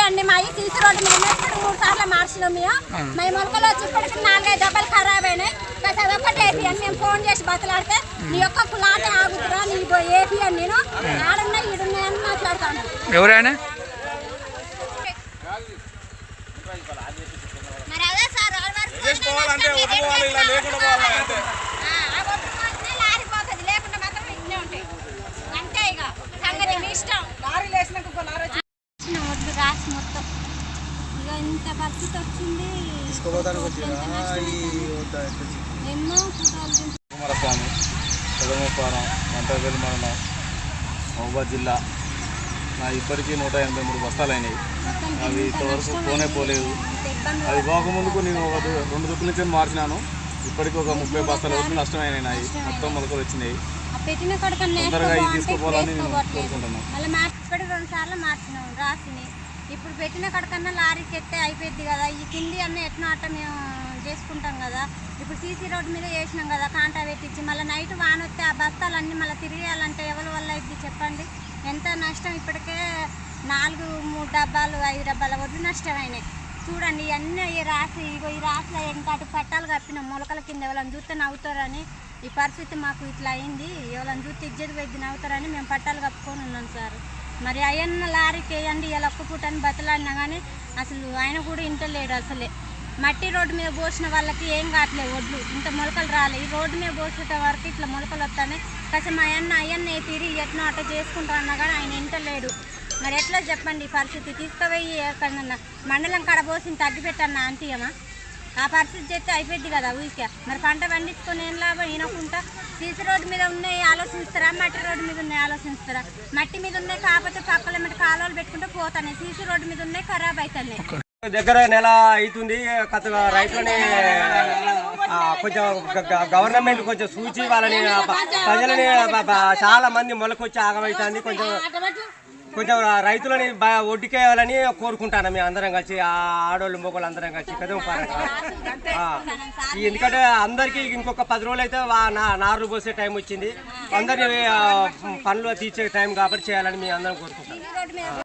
అండి మా CC road మీద 3 సార్లు మార్చినాం మేము మొలకలు వచ్చి ఇప్పటికి 4-5 డబ్బాలు ఖరాబ్ అయినాయి. ఒకటి ఏపీ అని మేము ఫోన్ చేసి బతలాడితే నీ యొక్క కులాటే ఆగుతురా నీ ఏపీ అని నేను ఆడున్నా ఈడున్నాయని మాట్లాడతాను. ఎవరైనా మరి అదే సార్ లారిపోతుంది లేకుండా మాత్రం ఇట్లే ఉంటాయి అంతే. ఇక సంగతి మీ ఇష్టం. వద్దు రాసి మొత్తం ఇక ఇంత పరిస్థితి వచ్చింది. ఎన్నో కుమారస్వామి పెదమపారం వంటపల్లి మండలం మహబూబాద్ జిల్లా. నా ఇప్పటికీ 183 బస్తాలు అయినాయి. అవి ఇంతవరకు పోలేదు. అవి పోకముందుకు నేను 2 దుక్కుల నుంచి మార్చినాను. ఇప్పటికీ ఒక 30 బస్తాల వరకు నష్టమైనాయి. మొత్తం మొలకలు వచ్చినాయి. తొందరగా ఇది తీసుకోవాలని నేను కోరుకుంటున్నాను. 2 సార్లు మార్చినాం రాసిని. ఇప్పుడు పెట్టిన కడకన్నా లారీకి ఎత్తే అయిపోద్ది కదా. ఈ కింది అన్న ఎట్లా అట్ట మేము చేసుకుంటాం కదా. ఇప్పుడు సీసీ రోడ్డు మీద వేసినాం కదా కాంటా పెట్టించి మళ్ళీ నైట్ వాన వస్తే ఆ బస్తాలన్నీ మళ్ళీ తిరిగేయాలంటే ఎవరి వల్ల ఇది చెప్పండి. ఎంత నష్టం. ఇప్పటికే 4-3 డబ్బాలు 5 డబ్బాల వద్దు నష్టమైనాయి. చూడండి ఇవన్నీ ఈ రాశిలో ఇంకా అటు పట్టాలు కప్పినాం. మొలకల కింద ఎవరైనా చూస్తే నవ్వుతారని ఈ పరిస్థితి మాకు ఇట్లా అయింది. ఎవరైనా చూస్తే ఇజ్జత్ పెద్ద నవ్వుతారని మేము పట్టాలు కప్పుకొని ఉన్నాం సార్. మరి అయ్యన్న లారీకి వేయండి ఇలా ఒక్క పూటని బతలాడినా కానీ అసలు ఆయన కూడా ఇంటలేడు. అసలే మట్టి రోడ్డు మీద పోసిన వాళ్ళకి ఏం కావట్లేదు. ఒడ్లు ఇంత మొలకలు రాలే. ఈ రోడ్డు మీద పోసే వరకు ఇట్లా మొలకలు వస్తాయి. కాసేపు అయ్యన్న తిరిగి ఎట్నో అట్ట చేసుకుంటా అన్నా కానీ ఆయన ఇంటలేడు. మరి ఎట్లా చెప్పండి పరిస్థితి. తీసుకుపోయి ఎక్కడన్నా మండలం కాడ పోసి తగ్గిపెట్టన్నా అంతేమా ఆ పరిస్థితి చేస్తే అయిపోద్ది కదా ఊరికే. మరి పంట పండించుకొని ఏం లాభం ఈనకుండా. సీసీ రోడ్డు మీద ఉన్నాయి ఆలోచిస్తారా, మట్టి రోడ్డు మీద ఉన్నాయి ఆలోచిస్తారా? మట్టి మీద ఉన్నాయి కాకపోతే పక్కల మీద కాలువలు పెట్టుకుంటే పోతాయి. సీసీ రోడ్డు మీద ఉన్నాయి ఖరాబ్ అవుతున్నాయి. దగ్గర నెల అవుతుంది. రైతులని కొంచెం గవర్నమెంట్ కొంచెం సూచి వాళ్ళని ప్రజలని చాలా మంది మొలకొచ్చి ఆగమవుతుంది. కొంచెం రైతులని ఒడ్డుకేయాలని కోరుకుంటాను. మేము అందరం కలిసి ఆడోళ్ళు మొగోళ్ళు అందరం కలిసి ఎందుకంటే అందరికీ ఇంకొక 10 రోజులు అయితే నార్లు పోసే టైం వచ్చింది. అందరినీ పనులు తీర్చే టైం కాబట్టి చేయాలని మేము అందరం కోరుకుంటాం.